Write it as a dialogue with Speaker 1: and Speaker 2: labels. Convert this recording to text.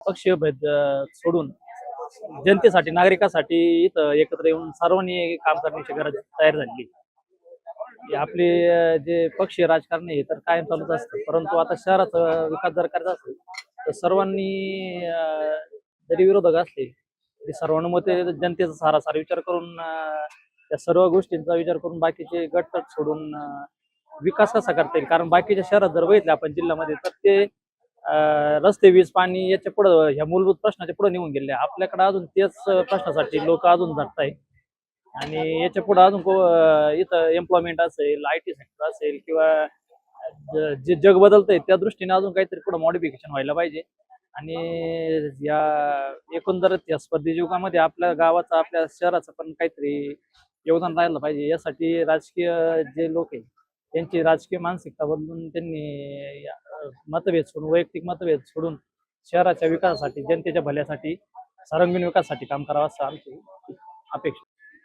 Speaker 1: पक्षीय भेद सोडून जनतेसाठी नागरिकांसाठी इथं एकत्र येऊन सर्वांनी काम करण्याची गरज तयार झालेली आहे. आपले जे पक्षीय राजकारण आहे तर कायम चालूच असतं, परंतु आता शहराचा विकास जर करायचा असेल तर सर्वांनी जरी विरोधक असले तरी सर्वानुमते जनतेचा सारासार विचार करून त्या सर्व गोष्टींचा विचार करून बाकीचे गटतट सोडून विकास कसा करता येईल. कारण बाकीच्या शहरात जर बघितलं आपण जिल्ह्यामध्ये तर ते रस्ते, वीज, पाणी याच्या पुढं ह्या मूलभूत प्रश्नाच्या पुढे निघून गेले. आपल्याकडे अजून तेच प्रश्नासाठी लोक अजून झटताय आणि याच्या पुढे अजून इथं एम्प्लॉयमेंट असेल, IT सेक्टर असेल किंवा जे जग बदलतंय त्या दृष्टीने अजून काहीतरी पुढे मॉडिफिकेशन व्हायला पाहिजे. आणि या एकंदरच या स्पर्धेच्या युगामध्ये आपल्या गावाचं, आपल्या शहराचं पण काहीतरी योगदान राहिलं पाहिजे. यासाठी राजकीय जे लोक आहेत त्यांची राजकीय मानसिकता बदलून त्यांनी मतभेद सोडून, वैयक्तिक मतभेद सोडून शहराच्या विकासासाठी, जनतेच्या भल्यासाठी, सर्वांगीण विकासासाठी काम करावं असं आमची अपेक्षा.